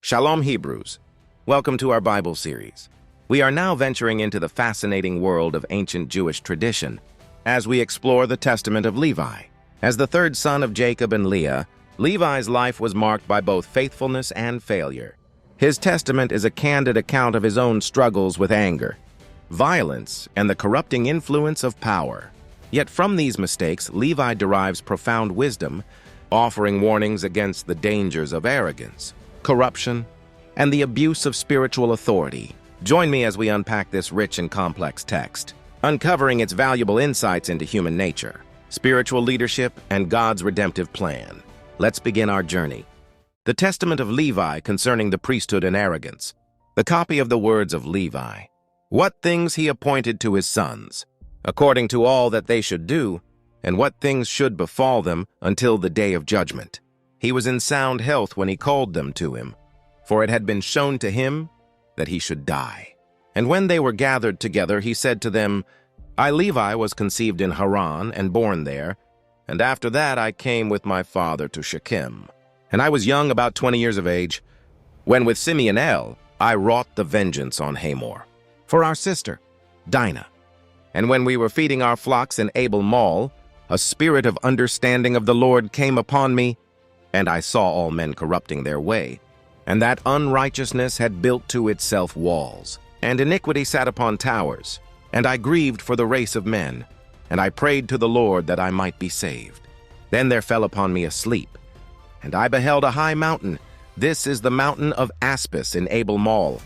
Shalom Hebrews. Welcome to our Bible series. We are now venturing into the fascinating world of ancient Jewish tradition as we explore the Testament of Levi. As the third son of Jacob and Leah, Levi's life was marked by both faithfulness and failure. His testament is a candid account of his own struggles with anger, violence, and the corrupting influence of power. Yet from these mistakes, Levi derives profound wisdom, offering warnings against the dangers of arrogance, corruption, and the abuse of spiritual authority. Join me as we unpack this rich and complex text, uncovering its valuable insights into human nature, spiritual leadership, and God's redemptive plan. Let's begin our journey. The Testament of Levi concerning the priesthood and arrogance. The copy of the words of Levi. What things he appointed to his sons, according to all that they should do, and what things should befall them until the day of judgment. He was in sound health when he called them to him, for it had been shown to him that he should die. And when they were gathered together, he said to them, I, Levi, was conceived in Haran and born there, and after that I came with my father to Shechem. And I was young, about 20 years of age, when with Simeon I wrought the vengeance on Hamor, for our sister, Dinah. And when we were feeding our flocks in Abel Mall, a spirit of understanding of the Lord came upon me, and I saw all men corrupting their way, and that unrighteousness had built to itself walls, and iniquity sat upon towers. And I grieved for the race of men, and I prayed to the Lord that I might be saved. Then there fell upon me a sleep, and I beheld a high mountain. This is the mountain of Aspis in Abel Mall.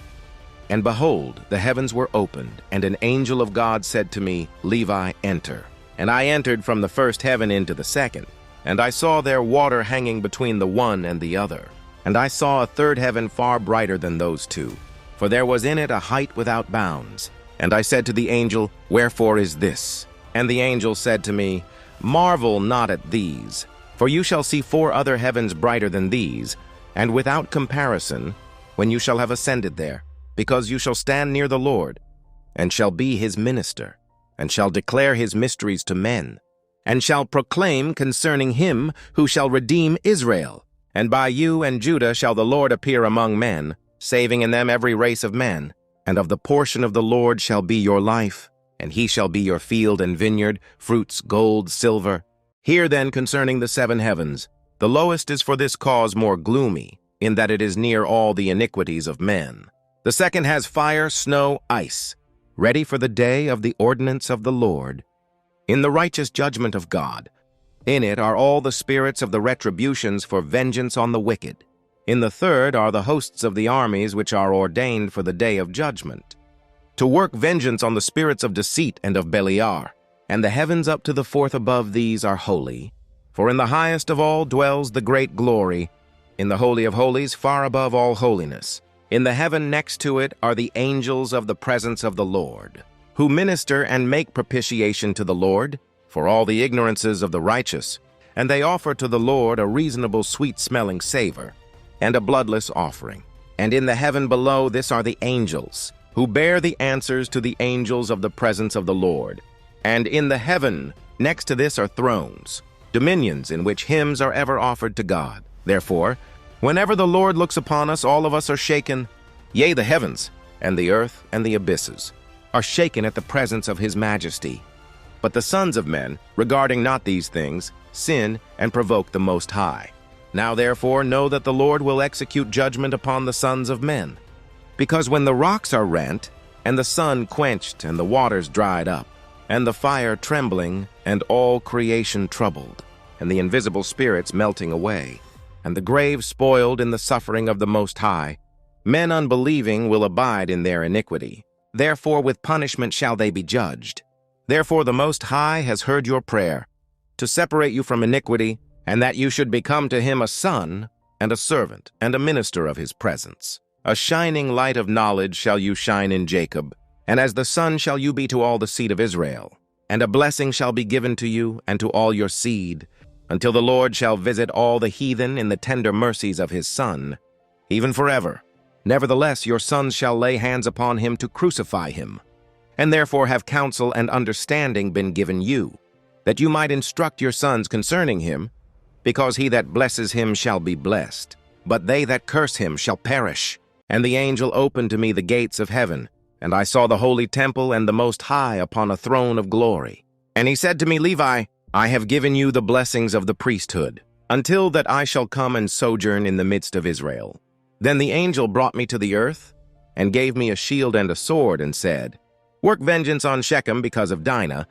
And behold, the heavens were opened, and an angel of God said to me, Levi, enter. And I entered from the first heaven into the second. And I saw there water hanging between the one and the other. And I saw a third heaven far brighter than those two, for there was in it a height without bounds. And I said to the angel, Wherefore is this? And the angel said to me, Marvel not at these, for you shall see 4 other heavens brighter than these, and without comparison, when you shall have ascended there, because you shall stand near the Lord, and shall be his minister, and shall declare his mysteries to men, and shall proclaim concerning him who shall redeem Israel. And by you and Judah shall the Lord appear among men, saving in them every race of men. And of the portion of the Lord shall be your life, and he shall be your field and vineyard, fruits, gold, silver. Hear then concerning the 7 heavens. The lowest is for this cause more gloomy, in that it is near all the iniquities of men. The second has fire, snow, ice, ready for the day of the ordinance of the Lord, in the righteous judgment of God. In it are all the spirits of the retributions for vengeance on the wicked. In the third are the hosts of the armies which are ordained for the day of judgment, to work vengeance on the spirits of deceit and of Beliar. And the heavens up to the 4th above these are holy, for in the highest of all dwells the great glory, in the Holy of Holies far above all holiness. In the heaven next to it are the angels of the presence of the Lord, who minister and make propitiation to the Lord for all the ignorances of the righteous, and they offer to the Lord a reasonable sweet-smelling savor, and a bloodless offering. And in the heaven below this are the angels, who bear the answers to the angels of the presence of the Lord. And in the heaven next to this are thrones, dominions in which hymns are ever offered to God. Therefore, whenever the Lord looks upon us, all of us are shaken. Yea, the heavens, and the earth, and the abysses are shaken at the presence of his majesty. But the sons of men, regarding not these things, sin and provoke the Most High. Now therefore know that the Lord will execute judgment upon the sons of men. Because when the rocks are rent, and the sun quenched, and the waters dried up, and the fire trembling, and all creation troubled, and the invisible spirits melting away, and the grave spoiled in the suffering of the Most High, men unbelieving will abide in their iniquity. Therefore with punishment shall they be judged. Therefore the Most High has heard your prayer, to separate you from iniquity, and that you should become to him a son, and a servant, and a minister of his presence. A shining light of knowledge shall you shine in Jacob, and as the sun shall you be to all the seed of Israel. And a blessing shall be given to you, and to all your seed, until the Lord shall visit all the heathen in the tender mercies of his Son, even forever. Nevertheless your sons shall lay hands upon him to crucify him. And therefore have counsel and understanding been given you, that you might instruct your sons concerning him, because he that blesses him shall be blessed, but they that curse him shall perish. And the angel opened to me the gates of heaven, and I saw the holy temple and the Most High upon a throne of glory. And he said to me, Levi, I have given you the blessings of the priesthood, until that I shall come and sojourn in the midst of Israel. Then the angel brought me to the earth, and gave me a shield and a sword, and said, Work vengeance on Shechem because of Dinah,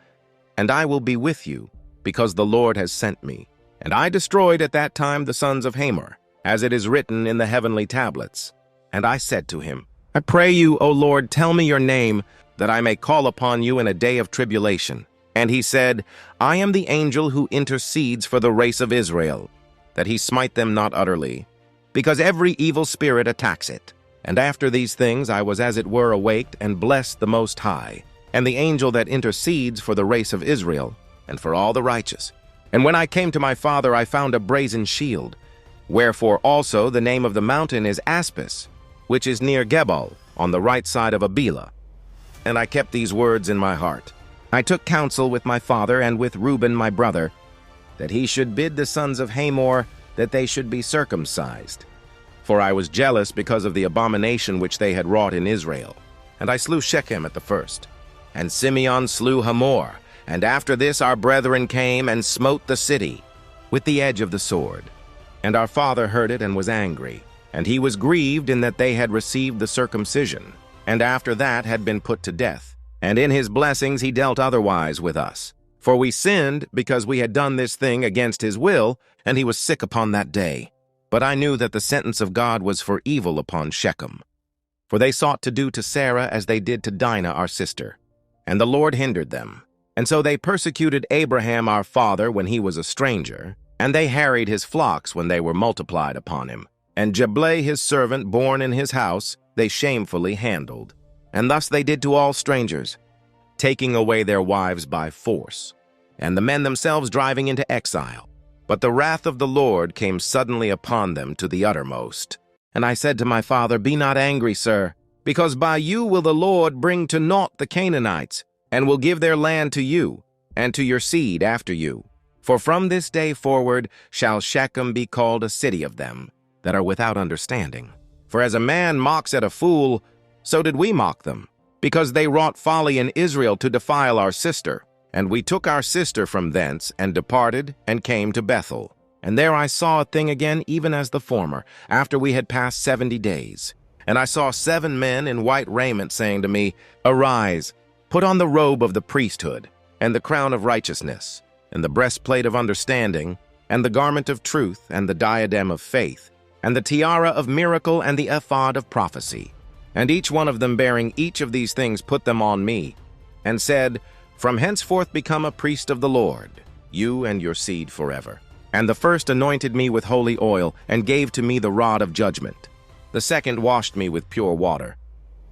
and I will be with you, because the Lord has sent me. And I destroyed at that time the sons of Hamor, as it is written in the heavenly tablets. And I said to him, I pray you, O Lord, tell me your name, that I may call upon you in a day of tribulation. And he said, I am the angel who intercedes for the race of Israel, that he smite them not utterly, because every evil spirit attacks it. And after these things I was as it were awaked, and blessed the Most High, and the angel that intercedes for the race of Israel, and for all the righteous. And when I came to my father, I found a brazen shield. Wherefore also the name of the mountain is Aspis, which is near Gebal, on the right side of Abila. And I kept these words in my heart. I took counsel with my father and with Reuben my brother, that he should bid the sons of Hamor that they should be circumcised. For I was jealous because of the abomination which they had wrought in Israel. And I slew Shechem at the first. And Simeon slew Hamor. And after this our brethren came and smote the city with the edge of the sword. And our father heard it and was angry. And he was grieved in that they had received the circumcision, and after that had been put to death. And in his blessings he dealt otherwise with us. For we sinned because we had done this thing against his will, and he was sick upon that day. But I knew that the sentence of God was for evil upon Shechem. For they sought to do to Sarah as they did to Dinah our sister. And the Lord hindered them. And so they persecuted Abraham our father when he was a stranger, and they harried his flocks when they were multiplied upon him. And Jebleh his servant, born in his house, they shamefully handled. And thus they did to all strangers, taking away their wives by force, and the men themselves driving into exile. But the wrath of the Lord came suddenly upon them to the uttermost. And I said to my father, Be not angry, sir, because by you will the Lord bring to naught the Canaanites, and will give their land to you, and to your seed after you. For from this day forward shall Shechem be called a city of them that are without understanding. For as a man mocks at a fool, so did we mock them, because they wrought folly in Israel to defile our sister. And we took our sister from thence, and departed, and came to Bethel. And there I saw a thing again even as the former, after we had passed 70 days. And I saw 7 men in white raiment, saying to me, Arise, put on the robe of the priesthood, and the crown of righteousness, and the breastplate of understanding, and the garment of truth, and the diadem of faith, and the tiara of miracle, and the ephod of prophecy. And each one of them bearing each of these things put them on me, and said, From henceforth become a priest of the Lord, you and your seed forever. And the first anointed me with holy oil, and gave to me the rod of judgment. The second washed me with pure water,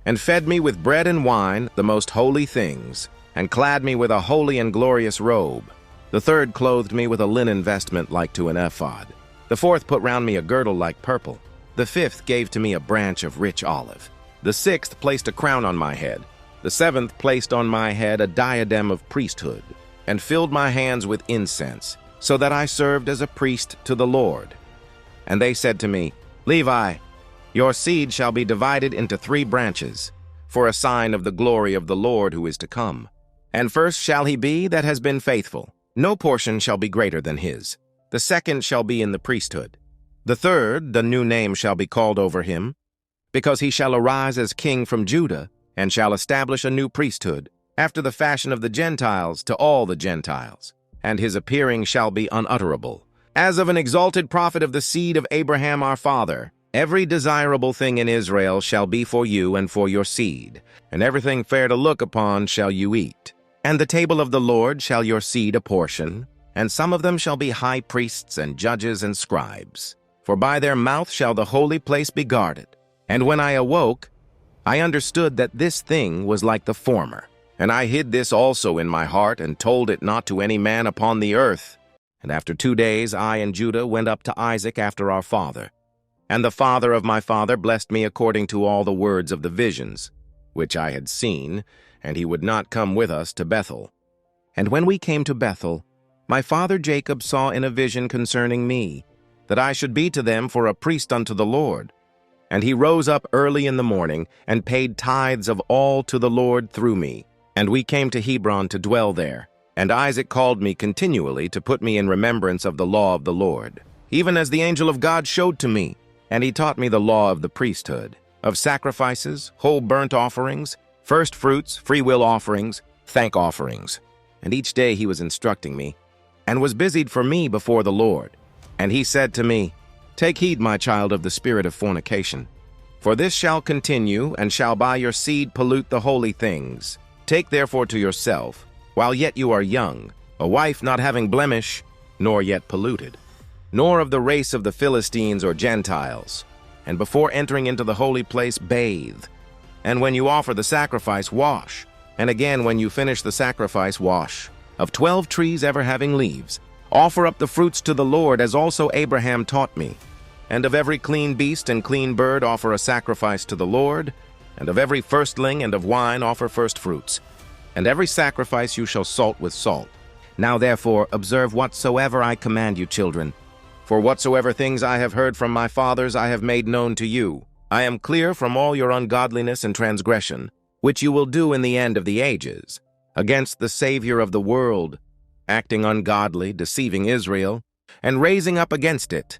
and fed me with bread and wine, the most holy things, and clad me with a holy and glorious robe. The third clothed me with a linen vestment like to an ephod. The fourth put round me a girdle like purple. The fifth gave to me a branch of rich olive. The sixth placed a crown on my head. The seventh placed on my head a diadem of priesthood, and filled my hands with incense, so that I served as a priest to the Lord. And they said to me, Levi, your seed shall be divided into 3 branches, for a sign of the glory of the Lord who is to come. And first shall he be that has been faithful. No portion shall be greater than his. The second shall be in the priesthood. The third, the new name shall be called over him, because he shall arise as king from Judah, and shall establish a new priesthood, after the fashion of the Gentiles to all the Gentiles. And his appearing shall be unutterable. As of an exalted prophet of the seed of Abraham our father, every desirable thing in Israel shall be for you and for your seed, and everything fair to look upon shall you eat. And the table of the Lord shall your seed apportion, and some of them shall be high priests and judges and scribes. For by their mouth shall the holy place be guarded. And when I awoke, I understood that this thing was like the former. And I hid this also in my heart, and told it not to any man upon the earth. And after 2 days I and Judah went up to Isaac after our father. And the father of my father blessed me according to all the words of the visions, which I had seen, and he would not come with us to Bethel. And when we came to Bethel, my father Jacob saw in a vision concerning me, that I should be to them for a priest unto the Lord. And he rose up early in the morning, and paid tithes of all to the Lord through me. And we came to Hebron to dwell there. And Isaac called me continually to put me in remembrance of the law of the Lord, even as the angel of God showed to me. And he taught me the law of the priesthood, of sacrifices, whole burnt offerings, first fruits, freewill offerings, thank offerings. And each day he was instructing me, and was busied for me before the Lord. And he said to me, Take heed, my child, of the spirit of fornication. For this shall continue, and shall by your seed pollute the holy things. Take therefore to yourself, while yet you are young, a wife not having blemish, nor yet polluted, nor of the race of the Philistines or Gentiles. And before entering into the holy place, bathe. And when you offer the sacrifice, wash. And again, when you finish the sacrifice, wash. Of 12 trees ever having leaves, offer up the fruits to the Lord, as also Abraham taught me. And of every clean beast and clean bird offer a sacrifice to the Lord, and of every firstling and of wine offer first fruits. And every sacrifice you shall salt with salt. Now therefore observe whatsoever I command you, children. For whatsoever things I have heard from my fathers I have made known to you. I am clear from all your ungodliness and transgression, which you will do in the end of the ages, against the Savior of the world, acting ungodly, deceiving Israel, and raising up against it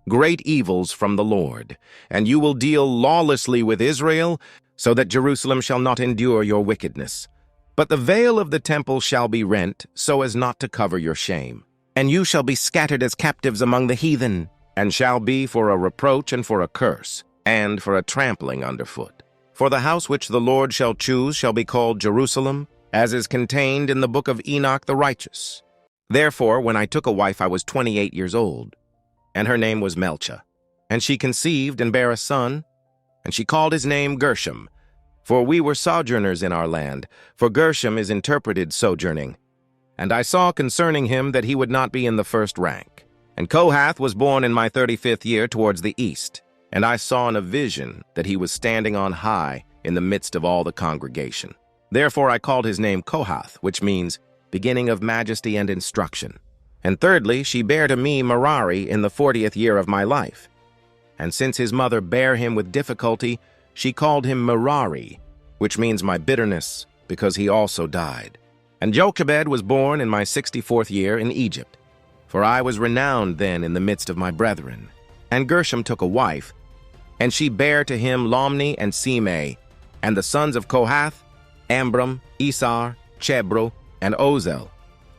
great evils from the Lord. And you will deal lawlessly with Israel, so that Jerusalem shall not endure your wickedness. But the veil of the temple shall be rent, so as not to cover your shame. And you shall be scattered as captives among the heathen, and shall be for a reproach and for a curse, and for a trampling underfoot. For the house which the Lord shall choose shall be called Jerusalem, as is contained in the book of Enoch the righteous. Therefore, when I took a wife, I was 28 years old, and her name was Melcha. And she conceived and bare a son, and she called his name Gershom. For we were sojourners in our land, for Gershom is interpreted sojourning. And I saw concerning him that he would not be in the first rank. And Kohath was born in my 35th year towards the east. And I saw in a vision that he was standing on high in the midst of all the congregation. Therefore I called his name Kohath, which means beginning of majesty and instruction. And thirdly, she bare to me Merari in the 40th year of my life. And since his mother bare him with difficulty, she called him Merari, which means my bitterness, because he also died. And Jochebed was born in my 64th year in Egypt, for I was renowned then in the midst of my brethren. And Gershom took a wife, and she bare to him Lomni and Simei, and the sons of Kohath, Amram, Isar, Chebro, and Ozel,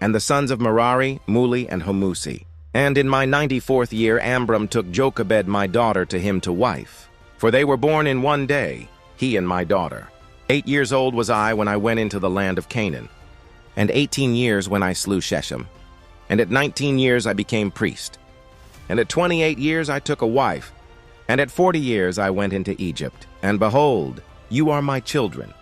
and the sons of Merari, Muli, and Homusi. And in my 94th year Amram took Jochebed my daughter to him to wife, for they were born in one day, he and my daughter. 8 years old was I when I went into the land of Canaan, and 18 years when I slew Shechem. And at 19 years I became priest. And at 28 years I took a wife, and at 40 years I went into Egypt. And behold, you are my children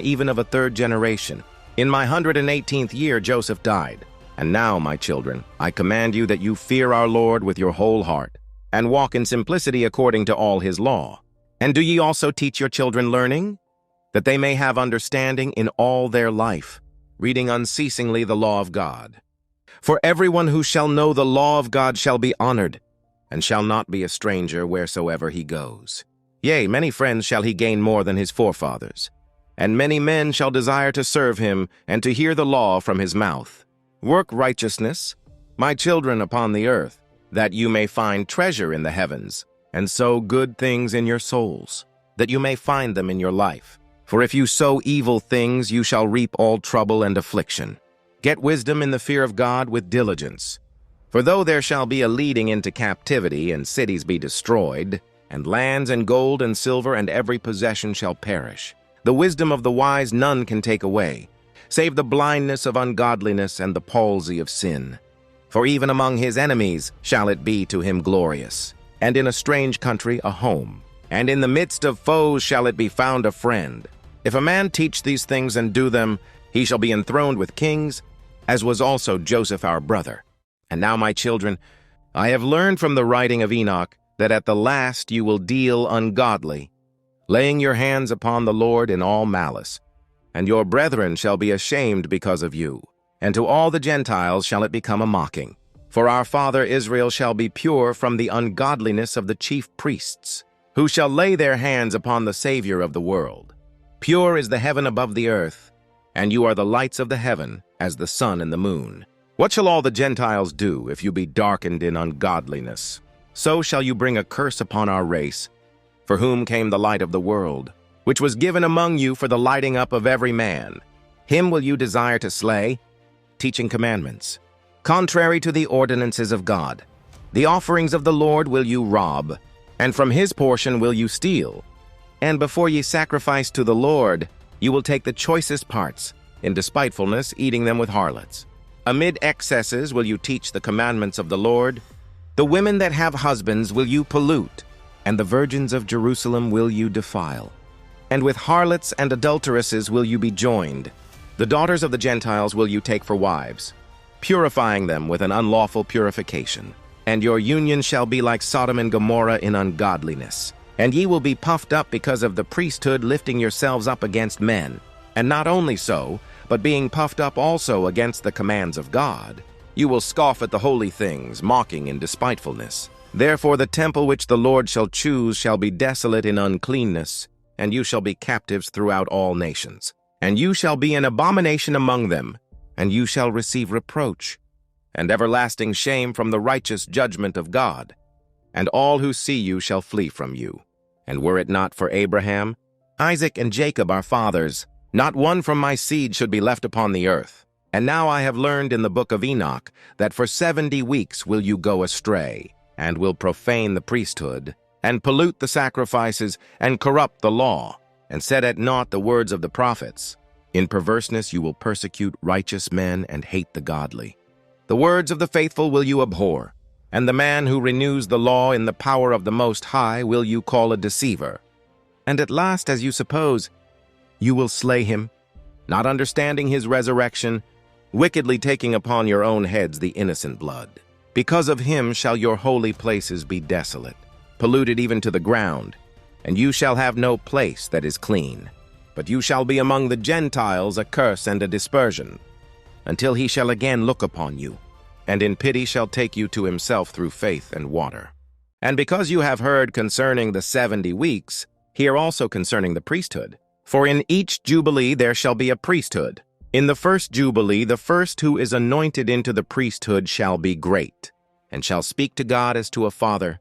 even of a third generation. In my 118th year Joseph died. And now, my children, I command you that you fear our Lord with your whole heart, and walk in simplicity according to all his law. And do ye also teach your children learning, that they may have understanding in all their life, reading unceasingly the law of God. For everyone who shall know the law of God shall be honored, and shall not be a stranger wheresoever he goes. Yea, many friends shall he gain more than his forefathers, and many men shall desire to serve him, and to hear the law from his mouth. Work righteousness, my children, upon the earth, that you may find treasure in the heavens, and sow good things in your souls, that you may find them in your life. For if you sow evil things, you shall reap all trouble and affliction. Get wisdom in the fear of God with diligence. For though there shall be a leading into captivity, and cities be destroyed, and lands and gold and silver and every possession shall perish, the wisdom of the wise none can take away, save the blindness of ungodliness and the palsy of sin. For even among his enemies shall it be to him glorious, and in a strange country a home, and in the midst of foes shall it be found a friend. If a man teach these things and do them, he shall be enthroned with kings, as was also Joseph our brother. And now, my children, I have learned from the writing of Enoch that at the last you will deal ungodly, laying your hands upon the Lord in all malice. And your brethren shall be ashamed because of you, and to all the Gentiles shall it become a mocking. For our father Israel shall be pure from the ungodliness of the chief priests, who shall lay their hands upon the Savior of the world. Pure is the heaven above the earth, and you are the lights of the heaven, as the sun and the moon. What shall all the Gentiles do if you be darkened in ungodliness? So shall you bring a curse upon our race, for whom came the light of the world, which was given among you for the lighting up of every man. Him will you desire to slay, teaching commandments, contrary to the ordinances of God. The offerings of the Lord will you rob, and from his portion will you steal. And before ye sacrifice to the Lord, you will take the choicest parts, in despitefulness eating them with harlots. Amid excesses will you teach the commandments of the Lord. The women that have husbands will you pollute, and the virgins of Jerusalem will you defile. And with harlots and adulteresses will you be joined. The daughters of the Gentiles will you take for wives, purifying them with an unlawful purification. And your union shall be like Sodom and Gomorrah in ungodliness. And ye will be puffed up because of the priesthood, lifting yourselves up against men. And not only so, but being puffed up also against the commands of God. You will scoff at the holy things, mocking in despitefulness. Therefore the temple which the Lord shall choose shall be desolate in uncleanness, and you shall be captives throughout all nations. And you shall be an abomination among them, and you shall receive reproach, and everlasting shame from the righteous judgment of God. And all who see you shall flee from you. And were it not for Abraham, Isaac, and Jacob our fathers, not one from my seed should be left upon the earth. And now I have learned in the book of Enoch that for 70 weeks will you go astray, and will profane the priesthood, and pollute the sacrifices, and corrupt the law, and set at naught the words of the prophets. In perverseness you will persecute righteous men and hate the godly. The words of the faithful will you abhor, and the man who renews the law in the power of the Most High will you call a deceiver. And at last, as you suppose, you will slay him, not understanding his resurrection, wickedly taking upon your own heads the innocent blood. Because of him shall your holy places be desolate, polluted even to the ground, and you shall have no place that is clean. But you shall be among the Gentiles a curse and a dispersion, until he shall again look upon you, and in pity shall take you to himself through faith and water. And because you have heard concerning the 70 weeks, hear also concerning the priesthood. For in each jubilee there shall be a priesthood. In the first jubilee, the first who is anointed into the priesthood shall be great, and shall speak to God as to a father,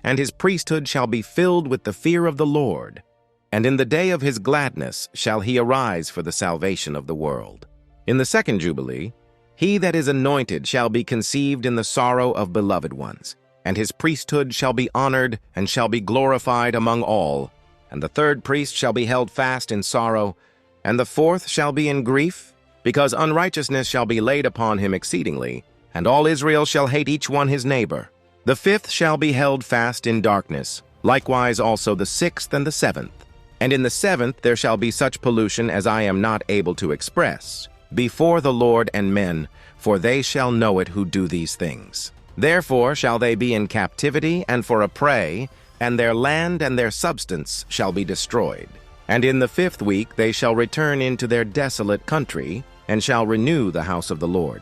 and his priesthood shall be filled with the fear of the Lord. And in the day of his gladness shall he arise for the salvation of the world. In the second jubilee, he that is anointed shall be conceived in the sorrow of beloved ones, and his priesthood shall be honored and shall be glorified among all. And the third priest shall be held fast in sorrow, and the fourth shall be in grief, because unrighteousness shall be laid upon him exceedingly, and all Israel shall hate each one his neighbor. The fifth shall be held fast in darkness, likewise also the sixth and the seventh. And in the seventh there shall be such pollution as I am not able to express, before the Lord and men, for they shall know it who do these things. Therefore shall they be in captivity and for a prey, and their land and their substance shall be destroyed. And in the 5th week they shall return into their desolate country, and shall renew the house of the Lord.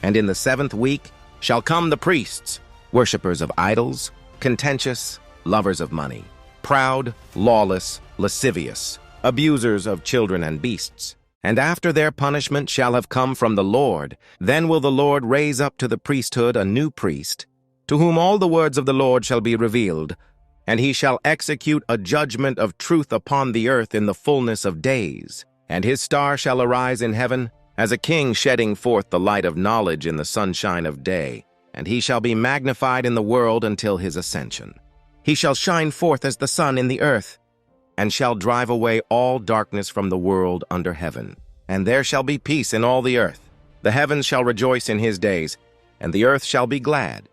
And in the 7th week shall come the priests, worshippers of idols, contentious, lovers of money, proud, lawless, lascivious, abusers of children and beasts. And after their punishment shall have come from the Lord, then will the Lord raise up to the priesthood a new priest, to whom all the words of the Lord shall be revealed, and he shall execute a judgment of truth upon the earth in the fullness of days. And his star shall arise in heaven, as a king shedding forth the light of knowledge in the sunshine of day. And he shall be magnified in the world until his ascension. He shall shine forth as the sun in the earth, and shall drive away all darkness from the world under heaven. And there shall be peace in all the earth. The heavens shall rejoice in his days, and the earth shall be glad.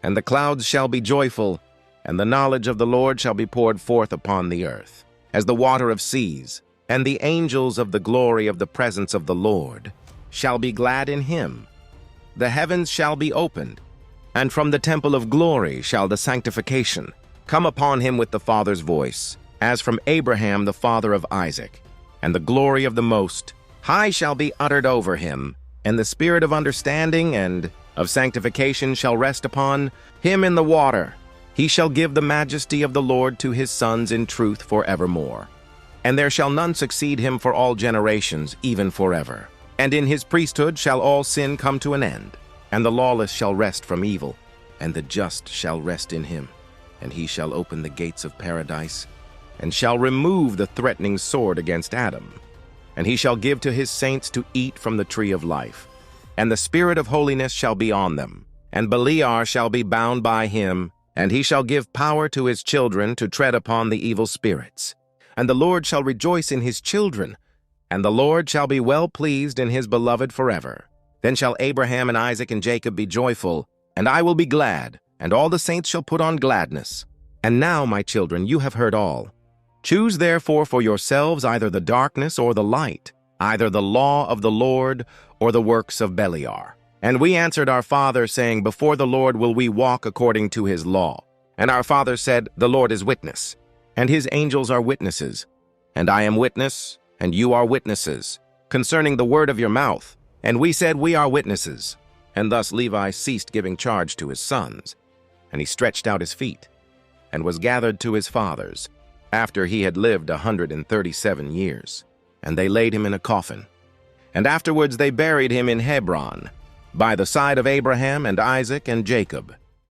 And the clouds shall be joyful, and the knowledge of the Lord shall be poured forth upon the earth, as the water of seas. And the angels of the glory of the presence of the Lord shall be glad in him. The heavens shall be opened, and from the temple of glory shall the sanctification come upon him with the Father's voice, as from Abraham the father of Isaac. And the glory of the Most High shall be uttered over him, and the spirit of understanding and of sanctification shall rest upon him in the water. He shall give the majesty of the Lord to his sons in truth forevermore. And there shall none succeed him for all generations, even forever. And in his priesthood shall all sin come to an end, and the lawless shall rest from evil, and the just shall rest in him. And he shall open the gates of paradise, and shall remove the threatening sword against Adam. And he shall give to his saints to eat from the tree of life. And the spirit of holiness shall be on them, and Beliar shall be bound by him, and he shall give power to his children to tread upon the evil spirits. And the Lord shall rejoice in his children, and the Lord shall be well pleased in his beloved forever. Then shall Abraham and Isaac and Jacob be joyful, and I will be glad, and all the saints shall put on gladness. And now, my children, you have heard all. Choose therefore for yourselves either the darkness or the light, either the law of the Lord or the works of Beliar. And we answered our father, saying, Before the Lord will we walk according to his law. And our father said, The Lord is witness, and his angels are witnesses. And I am witness, and you are witnesses, concerning the word of your mouth. And we said, We are witnesses. And thus Levi ceased giving charge to his sons. And he stretched out his feet, and was gathered to his fathers, after he had lived 137 years. And they laid him in a coffin. And afterwards they buried him in Hebron, by the side of Abraham and Isaac and Jacob.